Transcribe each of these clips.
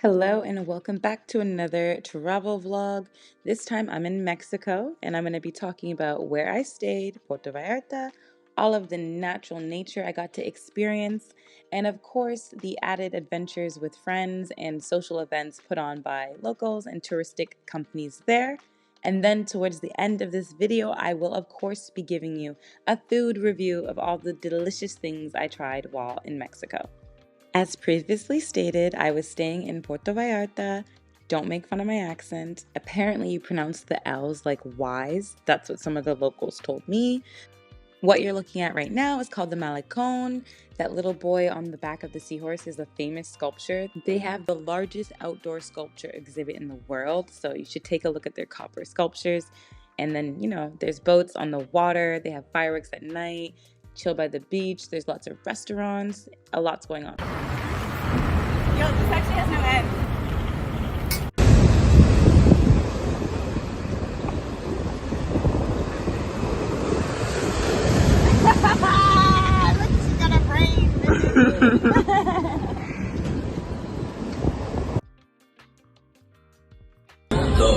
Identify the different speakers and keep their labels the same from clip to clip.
Speaker 1: Hello and welcome back to another travel vlog. This time I'm in Mexico and I'm going to be talking about where I stayed, Puerto Vallarta, all of the natural nature I got to experience, and of course the added adventures with friends and social events put on by locals and touristic companies there. And then towards the end of this video, I will of course be giving you a food review of all the delicious things I tried while in Mexico. As previously stated, I was staying in Puerto Vallarta. Don't make fun of my accent. Apparently you pronounce the L's like Y's. That's what some of the locals told me. What you're looking at right now is called the Malecón. That little boy on the back of the seahorse is a famous sculpture. They have the largest outdoor sculpture exhibit in the world, so you should take a look at their copper sculptures. And then, there's boats on the water. They have fireworks at night, chill by the beach. There's lots of restaurants. A lot's going on.
Speaker 2: Yo, this actually has no end. Look, she got a brain.
Speaker 3: No,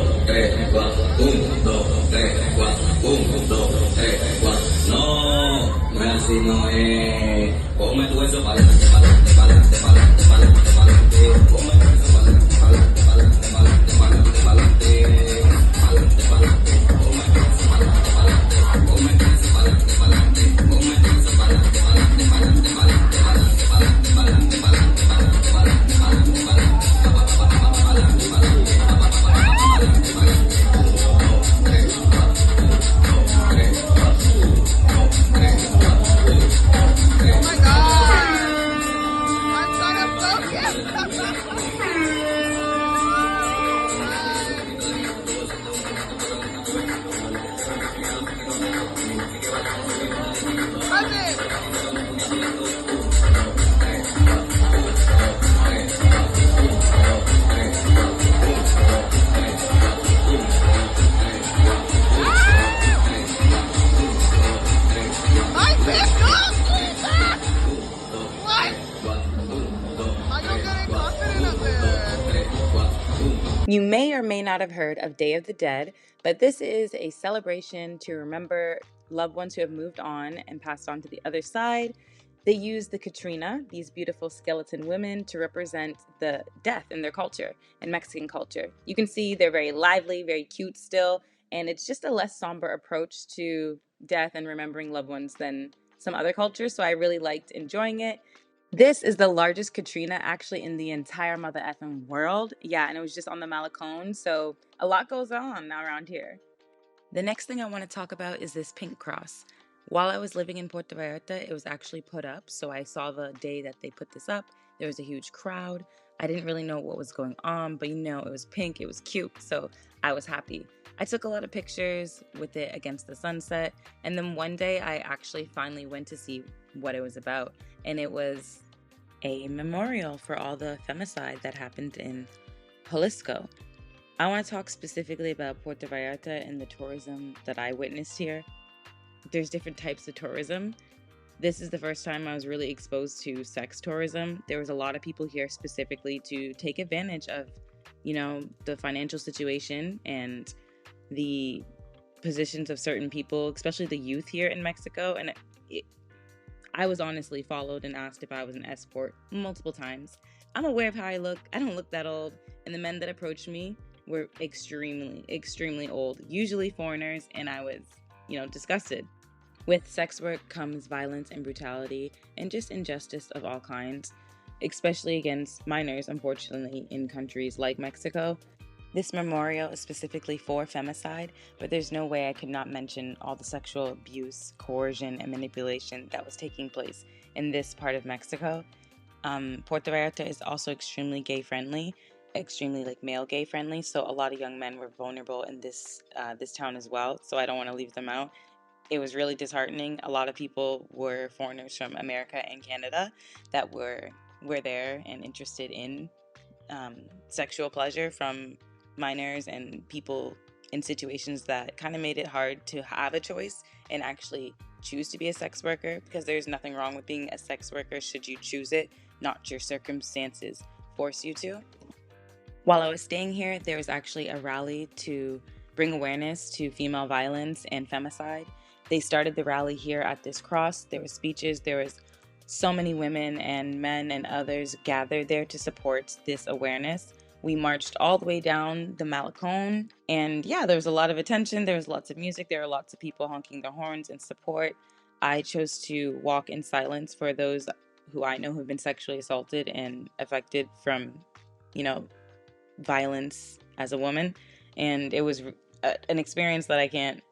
Speaker 3: así no es. Come tú eso pa'lante, pa'lante, pa'lante, pa'lante, pa'lante, pa'lante. Come tú eso pa'lante, pa'lante, pa'lante, pa'lante, pa'lante, pa'lante, pa'lante, pa'lante. Come tú eso pa'lante, pa'lante, come tú eso pa'lante, pa'lante, come tú eso pa'lante, pa'lante, pa'lante, pa'lante, pa'lante, pa'lante, pa'lante, pa'lante, pa'lante, pa'lante, pa'lante,
Speaker 1: You may or may not have heard of Day of the Dead, but this is a celebration to remember loved ones who have moved on and passed on to the other side. They use the Catrina, these beautiful skeleton women, to represent the death in their culture, in Mexican culture. You can see they're very lively, very cute still, and it's just a less somber approach to death and remembering loved ones than some other cultures, so I really liked enjoying it. This is the largest Katrina actually in the entire mother effing world. Yeah, and it was just on the Malecón, so a lot goes on now around here. The next thing I want to talk about is this pink cross. While I was living in Puerto Vallarta, it was actually put up, so I saw the day that they put this up. There was a huge crowd. I didn't really know what was going on, but it was pink, it was cute, so I was happy. I took a lot of pictures with it against the sunset, and then one day I actually finally went to see what it was about, and it was a memorial for all the femicide that happened in Jalisco. I want to talk specifically about Puerto Vallarta and the tourism that I witnessed here. There's different types of tourism. This is the first time I was really exposed to sex tourism. There was a lot of people here specifically to take advantage of, the financial situation and the positions of certain people, especially the youth here in Mexico. And I was honestly followed and asked if I was an escort multiple times. I'm aware of how I look. I don't look that old. And the men that approached me were extremely, extremely old, usually foreigners, and I was, disgusted. With sex work comes violence and brutality and just injustice of all kinds, especially against minors, unfortunately, in countries like Mexico. This memorial is specifically for femicide, but there's no way I could not mention all the sexual abuse, coercion, and manipulation that was taking place in this part of Mexico. Puerto Vallarta is also extremely gay-friendly, extremely male gay-friendly, so a lot of young men were vulnerable in this town as well, so I don't want to leave them out. It was really disheartening. A lot of people were foreigners from America and Canada that were there and interested in sexual pleasure from minors and people in situations that kind of made it hard to have a choice and actually choose to be a sex worker, because there's nothing wrong with being a sex worker should you choose it, not your circumstances force you to. While I was staying here, there was actually a rally to bring awareness to female violence and femicide. They started the rally here at this cross. There were speeches, there was so many women and men and others gathered there to support this awareness. We marched all the way down the Malecon, and yeah, there was a lot of attention, there was lots of music, there were lots of people honking their horns in support. I chose to walk in silence for those who I know have been sexually assaulted and affected from, violence as a woman, and it was an experience that I can't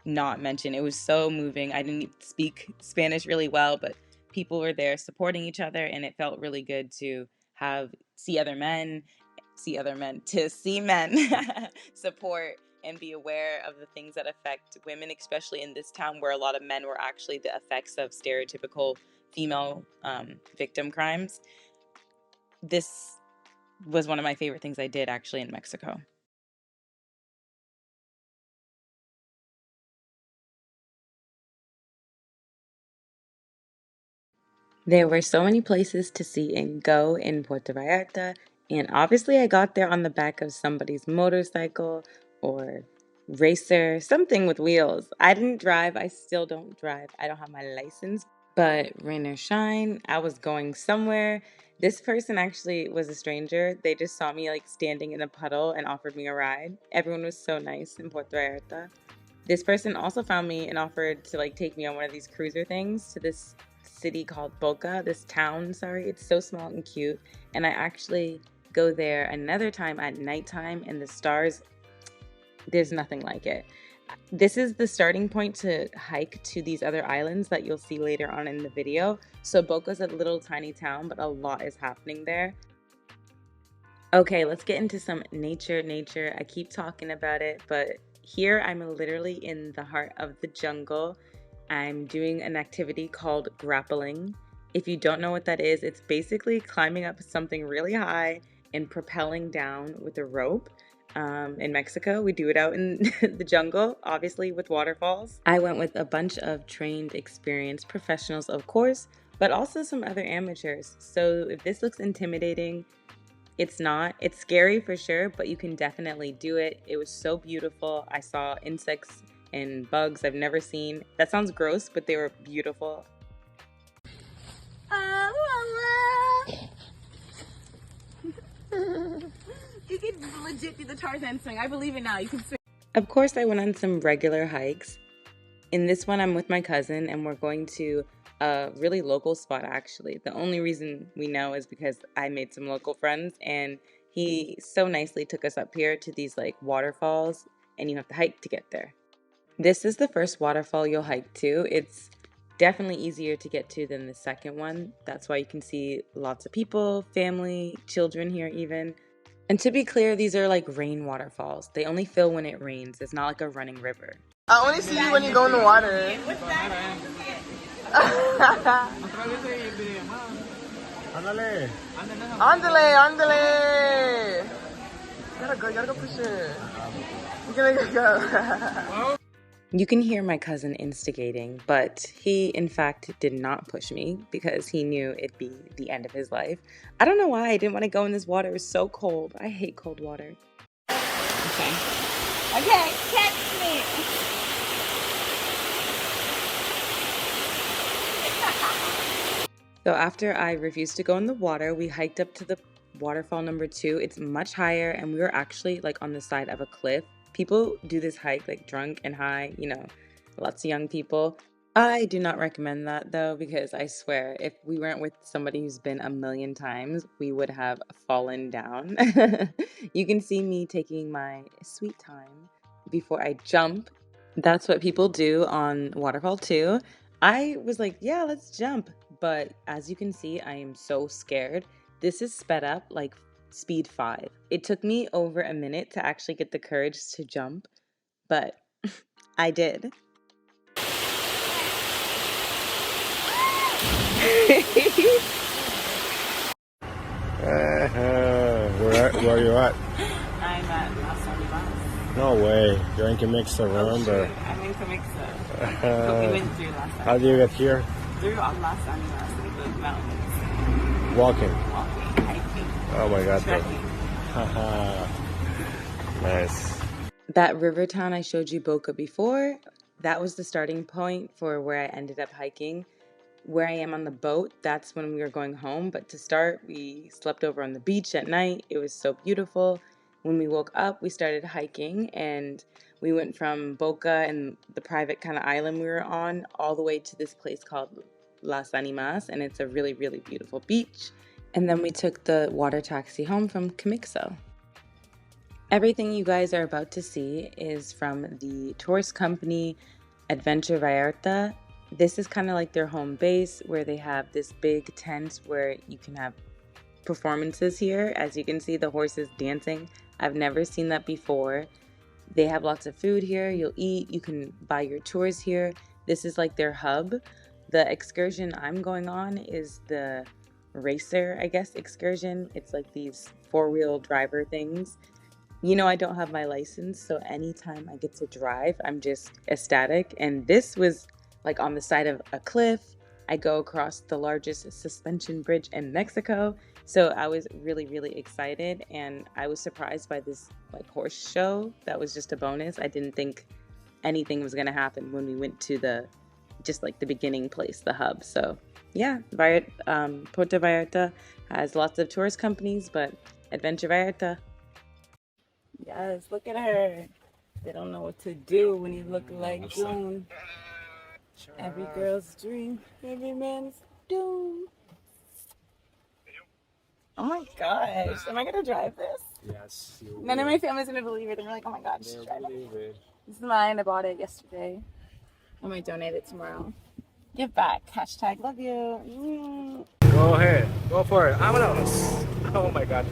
Speaker 1: not mention. It was so moving. I didn't speak Spanish really well, but people were there supporting each other, and it felt really good to see men support and be aware of the things that affect women, especially in this town where a lot of men were actually the effects of stereotypical female victim crimes. This was one of my favorite things I did actually in Mexico. There were so many places to see and go in Puerto Vallarta, and obviously I got there on the back of somebody's motorcycle or racer, something with wheels. I didn't drive, I still don't drive, I don't have my license, but rain or shine, I was going somewhere. This person actually was a stranger. They just saw me standing in a puddle and offered me a ride. Everyone was so nice in Puerto Vallarta. This person also found me and offered to take me on one of these cruiser things to this city called this town, it's so small and cute, and I actually go there another time at nighttime, and the stars, there's nothing like it. This is the starting point to hike to these other islands that you'll see later on in the video. So Boca's a little tiny town, but a lot is happening there. Okay, let's get into some nature. I keep talking about it, but here I'm literally in the heart of the jungle. I'm doing an activity called grappling. If you don't know what that is, it's basically climbing up something really high and propelling down with a rope. In Mexico, we do it out in the jungle, obviously with waterfalls. I went with a bunch of trained, experienced professionals, of course, but also some other amateurs. So if this looks intimidating, it's not. It's scary for sure, but you can definitely do it. It was so beautiful. I saw insects and bugs I've never seen. That sounds gross, but they were beautiful.
Speaker 2: You can legit do the Tarzan swing. I believe it now. You can swing.
Speaker 1: Of course, I went on some regular hikes. In this one, I'm with my cousin, and we're going to a really local spot, actually. The only reason we know is because I made some local friends, and he so nicely took us up here to these waterfalls, and you have to hike to get there. This is the first waterfall you'll hike to. It's definitely easier to get to than the second one. That's why you can see lots of people, family, children here even. And to be clear, these are rain waterfalls. They only fill when it rains. It's not like a running river.
Speaker 2: I only see you when you go in the water. Andale. Andale. You gotta go push it. You gotta go.
Speaker 1: You can hear my cousin instigating, but he, in fact, did not push me because he knew it'd be the end of his life. I don't know why I didn't want to go in this water. It was so cold. I hate cold water. Okay, catch me. So after I refused to go in the water, we hiked up to the waterfall number 2. It's much higher, and we were actually on the side of a cliff. People do this hike drunk and high, lots of young people. I do not recommend that though, because I swear if we weren't with somebody who's been a million times, we would have fallen down. You can see me taking my sweet time before I jump. That's what people do on Waterfall 2. I was yeah, let's jump. But as you can see, I am so scared. This is sped up speed 5. It took me over a minute to actually get the courage to jump, but I did.
Speaker 4: Where are you at?
Speaker 1: I'm at Las Animas.
Speaker 4: No way. You're in Camixa, remember?
Speaker 1: I'm in Camixa. But we went through Las Animas.
Speaker 4: How do you get here?
Speaker 1: Through Las Animas, the mountains.
Speaker 4: Walking.
Speaker 1: Hiking.
Speaker 4: Oh my god.
Speaker 1: Trekking.
Speaker 4: Nice.
Speaker 1: That river town I showed you Boca before, that was the starting point for where I ended up hiking. Where I am on the boat, that's when we were going home. But to start, we slept over on the beach at night. It was so beautiful. When we woke up, we started hiking, and we went from Boca and the private kind of island we were on all the way to this place called Las Animas, and it's a really, really beautiful beach. And then we took the water taxi home from Camixo. Everything you guys are about to see is from the tourist company Adventure Vallarta. This is kind of like their home base, where they have this big tent where you can have performances here. As you can see, the horses dancing. I've never seen that before. They have lots of food here. You'll eat. You can buy your tours here. This is like their hub. The excursion I'm going on is the racer, I guess, excursion. It's like these four-wheel driver things. You know, I don't have my license, so anytime I get to drive, I'm just ecstatic. And this was like on the side of a cliff. I go across the largest suspension bridge in Mexico. So I was really, really excited. And I was surprised by this like horse show. That was just a bonus. I didn't think anything was going to happen when we went to the, just like the beginning place, the hub. So yeah, Puerto Vallarta has lots of tourist companies, but Adventure Vallarta. Yes, look at her. They don't know what to do when you look like June. Every girl's dream, every man's doom. Oh my gosh, am I gonna drive this?
Speaker 4: Yes.
Speaker 1: None of my family's gonna believe it. They're like, oh my god, she's driving. This is mine. I bought it yesterday. I might donate it tomorrow. Give back. Hashtag love you.
Speaker 4: Go ahead. Go for it. Vámonos. Oh my god.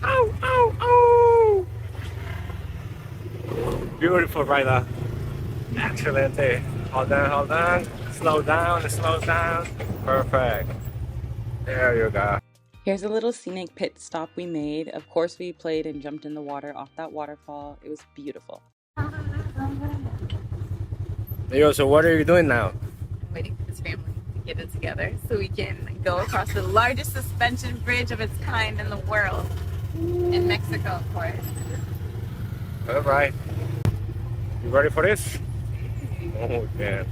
Speaker 4: Ow, ow, ow. Beautiful rider. Excellent. Hold on, hold on. Slow down, slow down. Perfect. There you go.
Speaker 1: Here's a little scenic pit stop we made. Of course, we played and jumped in the water off that waterfall. It was beautiful.
Speaker 4: Yo, so what are you doing now?
Speaker 1: I'm waiting for this family to get it together so we can go across the largest suspension bridge of its kind in the world. In Mexico, of course.
Speaker 4: All right. You ready for this? Oh, yeah.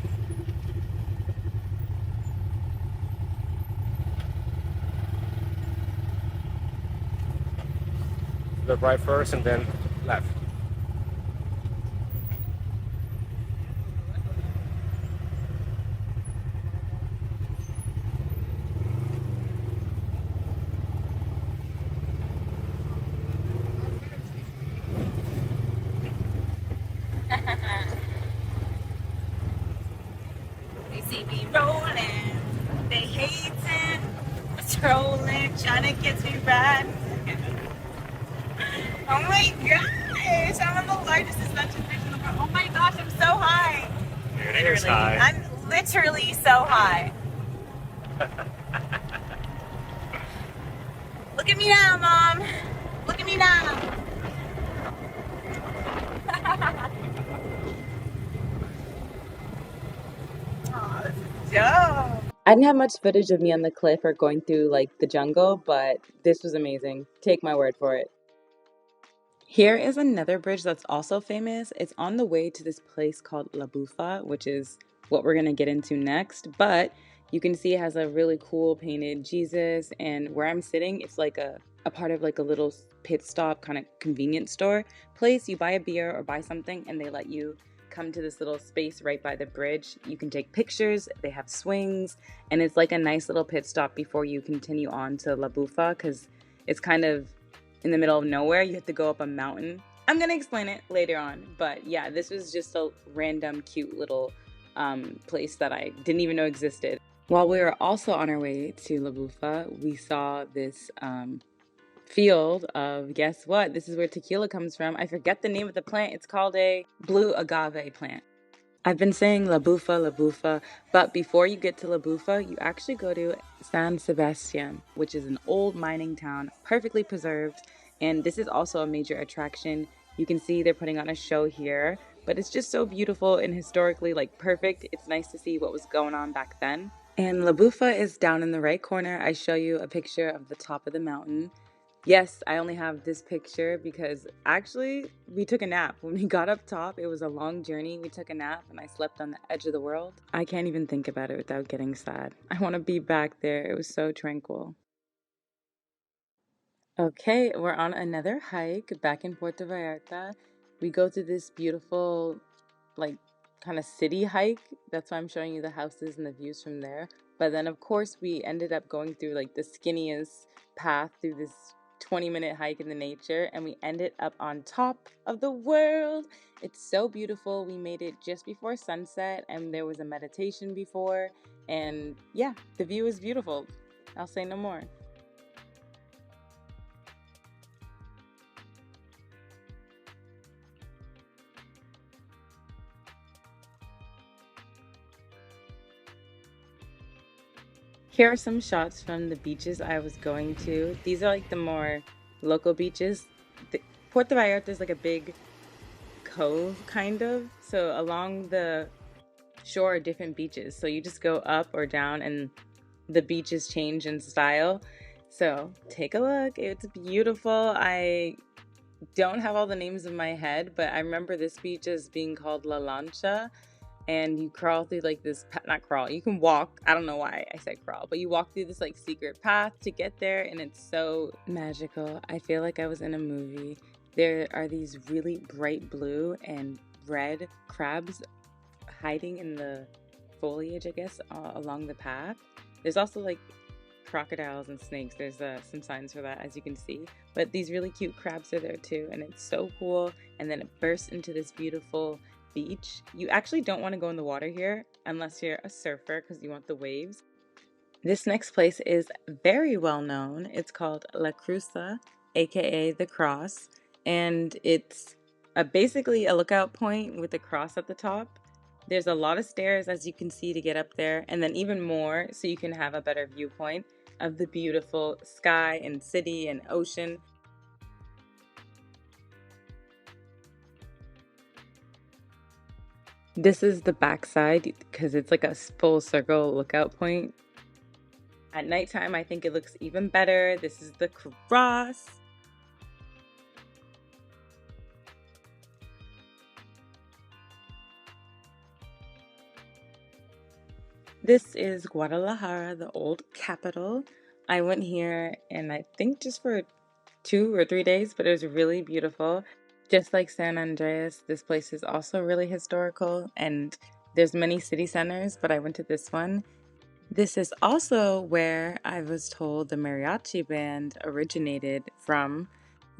Speaker 4: The right first and then left.
Speaker 1: They see me rolling, they hating, trolling, trying to get me right. Oh my gosh, I'm on the largest suspension bridge in the world. Oh my gosh, I'm so high.
Speaker 4: It is high.
Speaker 1: I'm literally so high. Look at me now, Mom. Look at me now. Oh, this is dope. I didn't have much footage of me on the cliff or going through like the jungle, but this was amazing. Take my word for it. Here is another bridge that's also famous. It's on the way to this place called La Bufa, which is what we're gonna get into next. But you can see it has a really cool painted Jesus, and where I'm sitting, it's like a part of like a little pit stop kind of convenience store place. You buy a beer or buy something, and they let you come to this little space right by the bridge. You can take pictures, they have swings, and it's like a nice little pit stop before you continue on to La Bufa, because it's kind of in the middle of nowhere. You have to go up a mountain. I'm gonna explain it later on, but yeah, this was just a random cute little place that I didn't even know existed. While we were also on our way to La Bufa, we saw this field of, guess what? This is where tequila comes from. I forget the name of the plant. It's called a blue agave plant. I've been saying La Bufa, but before you get to La Bufa, you actually go to San Sebastian, which is an old mining town, perfectly preserved, and this is also a major attraction. You can see they're putting on a show here, but it's just so beautiful and historically like perfect. It's nice to see what was going on back then. And La Bufa is down in the right corner. I show you a picture of the top of the mountain. Yes, I only have this picture because actually we took a nap. When we got up top, it was a long journey. We took a nap and I slept on the edge of the world. I can't even think about it without getting sad. I want to be back there. It was so tranquil. Okay, we're on another hike back in Puerto Vallarta. We go through this beautiful, like, kind of city hike. That's why I'm showing you the houses and the views from there. But then, of course, we ended up going through like the skinniest path through this 20-minute hike in the nature, and we ended up on top of the world. It's so beautiful. We made it just before sunset, and there was a meditation before. And yeah, the view is beautiful. I'll say no more. Here are some shots from the beaches I was going to. These are like the more local beaches. Puerto Vallarta is like a big cove, kind of. So along the shore are different beaches. So you just go up or down and the beaches change in style. So take a look. It's beautiful. I don't have all the names in my head, but I remember this beach as being called La Lancha, and you crawl through like this not crawl, you can walk. I don't know why I said crawl, but you walk through this like secret path to get there, and it's so magical. I feel like I was in a movie. There are these really bright blue and red crabs hiding in the foliage, I guess, along the path. There's also like crocodiles and snakes. There's some signs for that, as you can see. But these really cute crabs are there too, and it's so cool. And then it bursts into this beautiful beach. You actually don't want to go in the water here unless you're a surfer because you want the waves. This next place is very well known. It's called La Cruza, aka the Cross, and it's basically a lookout point with a cross at the top. There's a lot of stairs, as you can see, to get up there, and then even more so you can have a better viewpoint of the beautiful sky and city and ocean. This is the backside because it's like a full circle lookout point. At nighttime, I think it looks even better. This is the cross. This is Guadalajara, the old capital. I went here and I think just for 2 or 3 days, but it was really beautiful. Just like San Andreas, this place is also really historical, and there's many city centers, but I went to this one. This is also where I was told the mariachi band originated from.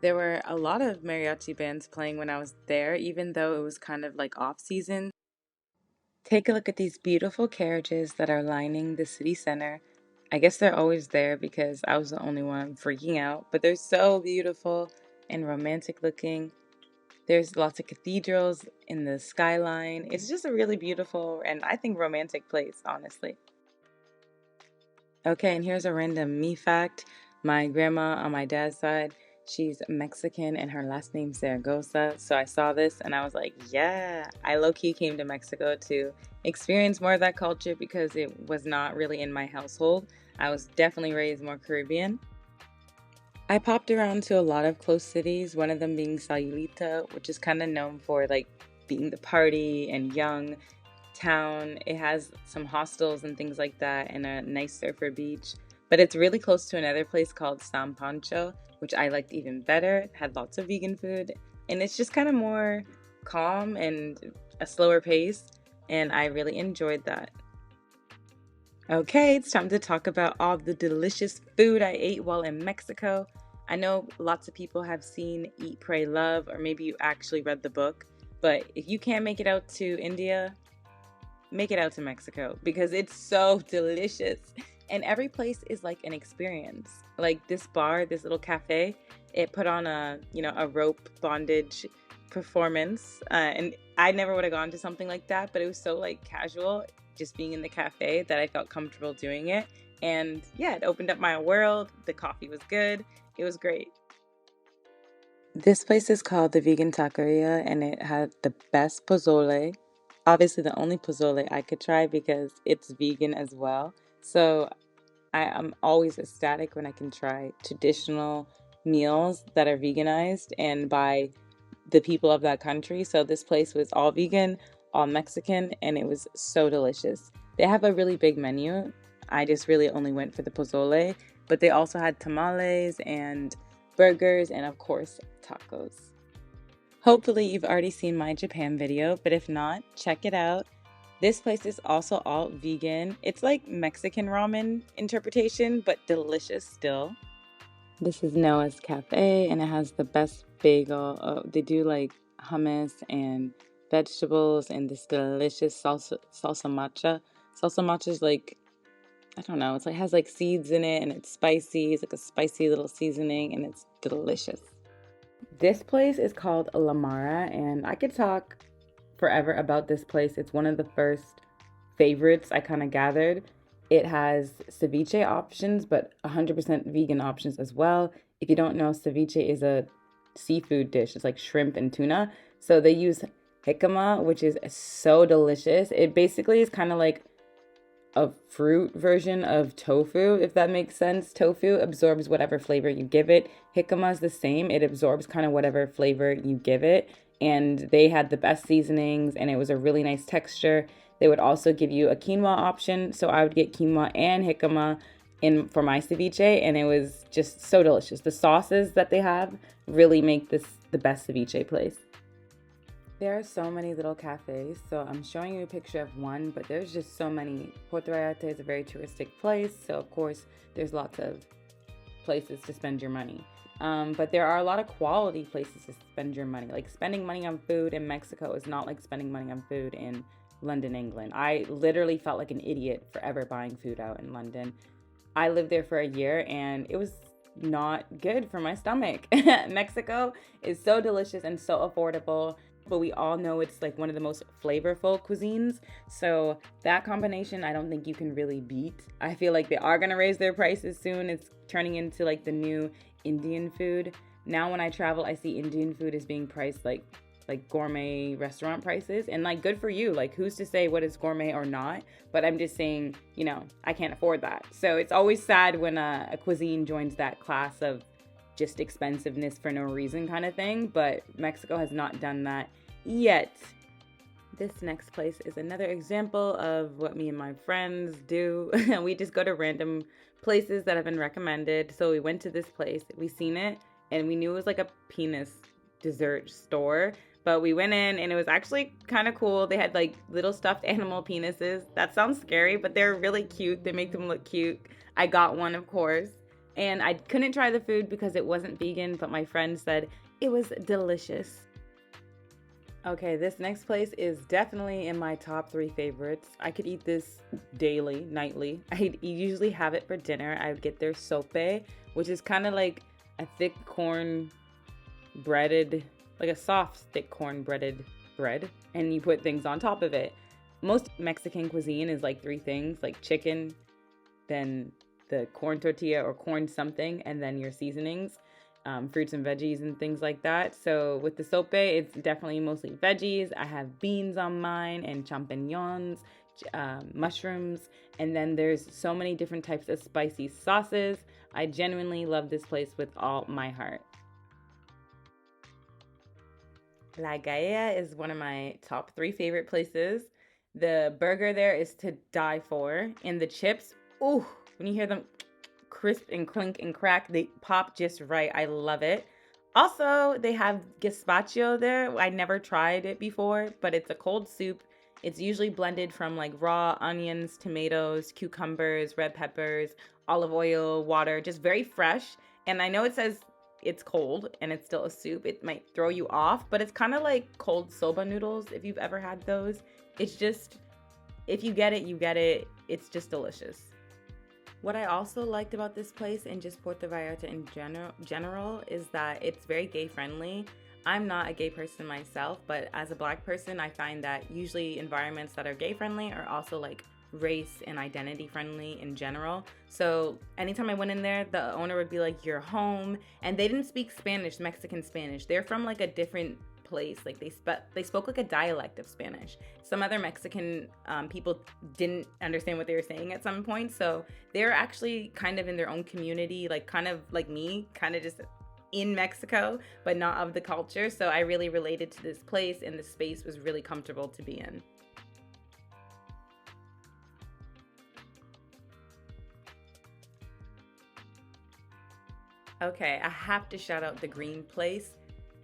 Speaker 1: There were a lot of mariachi bands playing when I was there, even though it was kind of like off season. Take a look at these beautiful carriages that are lining the city center. I guess they're always there because I was the only one freaking out, but they're so beautiful and romantic looking. There's lots of cathedrals in the skyline. It's just a really beautiful and I think romantic place, honestly. Okay, and here's a random me fact. My grandma on my dad's side, she's Mexican and her last name's Zaragoza. So I saw this and I was like, yeah. I low-key came to Mexico to experience more of that culture because it was not really in my household. I was definitely raised more Caribbean. I popped around to a lot of close cities, one of them being Sayulita, which is kind of known for like being the party and young town. It has some hostels and things like that and a nice surfer beach. But it's really close to another place called San Pancho, which I liked even better. It had lots of vegan food and it's just kind of more calm and a slower pace. And I really enjoyed that. Okay, it's time to talk about all the delicious food I ate while in Mexico. I know lots of people have seen Eat, Pray, Love, or maybe you actually read the book. But if you can't make it out to India, make it out to Mexico because it's so delicious. And every place is like an experience. Like this bar, this little cafe, it put on a rope bondage performance. And I never would have gone to something like that, but it was so like casual just being in the cafe that I felt comfortable doing it. And yeah, it opened up my world. The coffee was good. It was great. This place is called the Vegan Taqueria and it had the best pozole. Obviously, the only pozole I could try because it's vegan as well. So I'm always ecstatic when I can try traditional meals that are veganized and by the people of that country. So this place was all vegan, all Mexican, and it was so delicious. They have a really big menu. I just really only went for the pozole, but they also had tamales and burgers and of course tacos. Hopefully you've already seen my Japan video, but if not, check it out. This place is also all vegan. It's like Mexican ramen interpretation, but delicious still. This is Noah's Cafe, and it has the best bagel. They do like hummus and vegetables and this delicious salsa matcha. Salsa matcha is like, I don't know, it's like has like seeds in it and it's spicy. It's like a spicy little seasoning and it's delicious. This place is called La Mara, and I could talk forever about this place. It's one of the first favorites I kind of gathered. It has ceviche options, but 100% vegan options as well. If you don't know, ceviche is a seafood dish. It's like shrimp and tuna. So they use jicama, which is so delicious. It basically is kind of like a fruit version of tofu, if that makes sense. Tofu absorbs whatever flavor you give it. Jicama is the same. It absorbs kind of whatever flavor you give it. And they had the best seasonings, and it was a really nice texture. They would also give you a quinoa option, so I would get quinoa and jicama in for my ceviche, and it was just so delicious. The sauces that they have really make this the best ceviche place. There are so many little cafes, so I'm showing you a picture of one, but there's just so many. Puerto Vallarta is a very touristic place, so of course there's lots of places to spend your money. But there are a lot of quality places to spend your money. Like spending money on food in Mexico is not like spending money on food in London, England. I literally felt like an idiot forever buying food out in London. I lived there for a year and it was not good for my stomach. Mexico is so delicious and so affordable, but we all know it's like one of the most flavorful cuisines. So that combination, I don't think you can really beat. I feel like they are gonna raise their prices soon. It's turning into like the new Indian food. Now when I travel, I see Indian food is being priced like gourmet restaurant prices, and like good for you. Like who's to say what is gourmet or not? But I'm just saying, you know, I can't afford that. So it's always sad when a cuisine joins that class of just expensiveness for no reason kind of thing, but Mexico has not done that yet. This next place is another example of what me and my friends do. We just go to random places that have been recommended. So we went to this place, we seen it, and we knew it was like a penis dessert store, but we went in and it was actually kind of cool. They had like little stuffed animal penises. That sounds scary, but they're really cute. They make them look cute. I got one, of course. And I couldn't try the food because it wasn't vegan, but my friend said it was delicious. Okay, this next place is definitely in my top 3 favorites. I could eat this daily, nightly. I usually have it for dinner. I would get their sope, which is kind of like a thick corn breaded, like a soft thick corn breaded bread, and you put things on top of it. Most Mexican cuisine is like 3 things, like chicken, then the corn tortilla or corn something, and then your seasonings, fruits and veggies and things like that. So with the sope, it's definitely mostly veggies. I have beans on mine and champignons, mushrooms, and then there's so many different types of spicy sauces. I genuinely love this place with all my heart. La Gaia is one of my top 3 favorite places. The burger there is to die for, and the chips, ooh, when you hear them crisp and clink and crack, they pop just right. I love it. Also, they have gazpacho there. I never tried it before, but it's a cold soup. It's usually blended from like raw onions, tomatoes, cucumbers, red peppers, olive oil, water, just very fresh. And I know it says it's cold and it's still a soup. It might throw you off, but it's kind of like cold soba noodles if you've ever had those. It's just, if you get it, you get it. It's just delicious. What I also liked about this place and just Puerto Vallarta in general is that it's very gay friendly. I'm not a gay person myself, but as a Black person, I find that usually environments that are gay friendly are also like race and identity friendly in general. So anytime I went in there, the owner would be like, "You're home." And they didn't speak Spanish, Mexican Spanish. They're from like a different place. Like they spoke like a dialect of Spanish. Some other Mexican people didn't understand what they were saying at some point, so they're actually kind of in their own community, like kind of like me, kind of just in Mexico, but not of the culture. So I really related to this place, and the space was really comfortable to be in. Okay, I have to shout out the Green Place.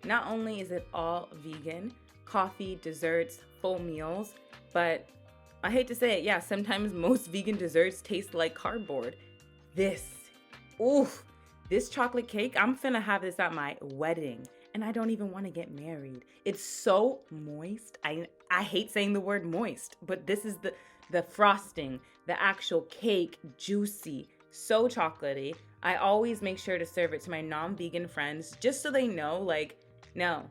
Speaker 1: Not only is it all vegan, coffee, desserts, full meals, but I hate to say it, yeah, sometimes most vegan desserts taste like cardboard. This, oof, this chocolate cake, I'm finna have this at my wedding, and I don't even want to get married. It's so moist. I hate saying the word moist, but this is the frosting, the actual cake, juicy, so chocolatey. I always make sure to serve it to my non-vegan friends just so they know, like, no,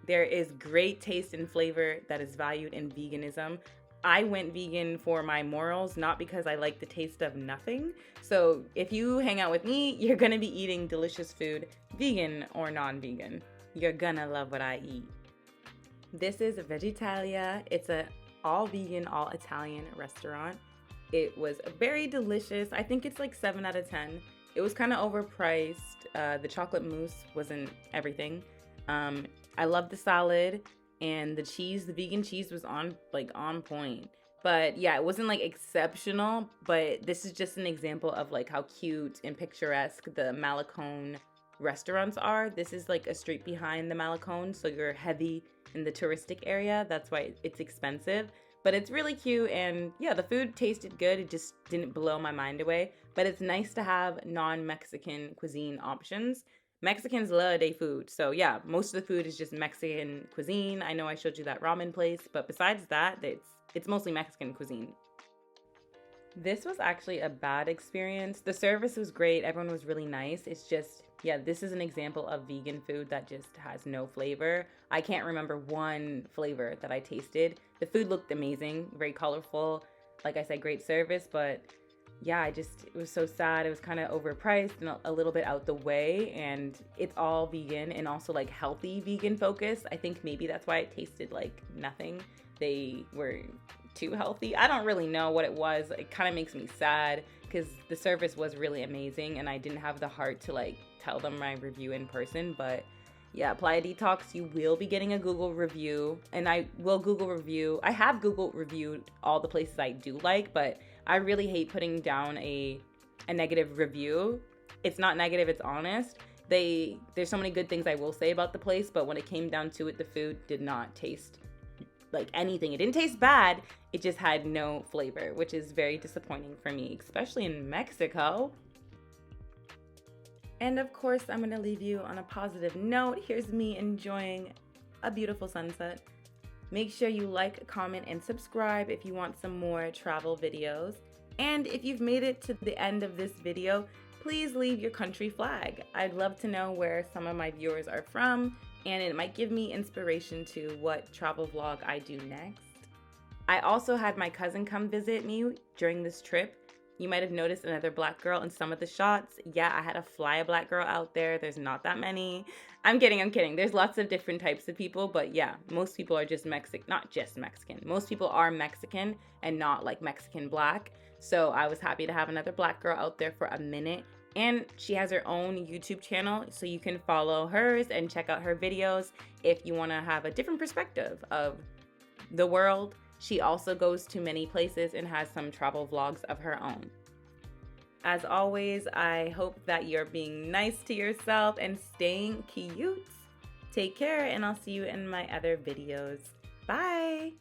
Speaker 1: there is great taste and flavor that is valued in veganism. I went vegan for my morals, not because I like the taste of nothing. So if you hang out with me, you're gonna be eating delicious food, vegan or non-vegan. You're gonna love what I eat. This is Vegetalia. It's a all vegan, all Italian restaurant. It was very delicious. I think it's like 7 out of 10. It was kind of overpriced. The chocolate mousse wasn't everything. I love the salad, and the cheese, the vegan cheese was on point. But yeah, it wasn't like exceptional, but this is just an example of like how cute and picturesque the Malacone restaurants are. This is like a street behind the Malacone, so you're heavy in the touristic area. That's why it's expensive. But it's really cute, and yeah, the food tasted good. It just didn't blow my mind away. But it's nice to have non-Mexican cuisine options. Mexicans love their food. So yeah, most of the food is just Mexican cuisine. I know I showed you that ramen place, but besides that, it's mostly Mexican cuisine. This was actually a bad experience. The service was great. Everyone was really nice. It's just, yeah, this is an example of vegan food that just has no flavor. I can't remember one flavor that I tasted. The food looked amazing, very colorful. Like I said, great service, but yeah, it was so sad. It was kind of overpriced and a little bit out the way, and it's all vegan and also like healthy vegan focus. I think maybe that's why it tasted like nothing. They were too healthy. I don't really know what it was. It kind of makes me sad because the service was really amazing, and I didn't have the heart to like tell them my review in person. But yeah, Playa Detox, you will be getting a Google review, and I will Google review. I have Google reviewed all the places I do like, but I really hate putting down a negative review. It's not negative, it's honest. There's so many good things I will say about the place, but when it came down to it, the food did not taste like anything. It didn't taste bad, it just had no flavor, which is very disappointing for me, especially in Mexico. And of course, I'm gonna leave you on a positive note. Here's me enjoying a beautiful sunset. Make sure you like, comment, and subscribe if you want some more travel videos. And if you've made it to the end of this video, please leave your country flag. I'd love to know where some of my viewers are from, and it might give me inspiration to what travel vlog I do next. I also had my cousin come visit me during this trip. You might have noticed another black girl in some of the shots. Yeah, I had to fly a black girl out there. There's not that many. I'm kidding. There's lots of different types of people, but yeah, most people are just Mexican, not just Mexican. Most people are Mexican and not like Mexican black. So I was happy to have another black girl out there for a minute. And she has her own YouTube channel, so you can follow hers and check out her videos if you want to have a different perspective of the world. She also goes to many places and has some travel vlogs of her own. As always, I hope that you're being nice to yourself and staying cute. Take care, and I'll see you in my other videos. Bye!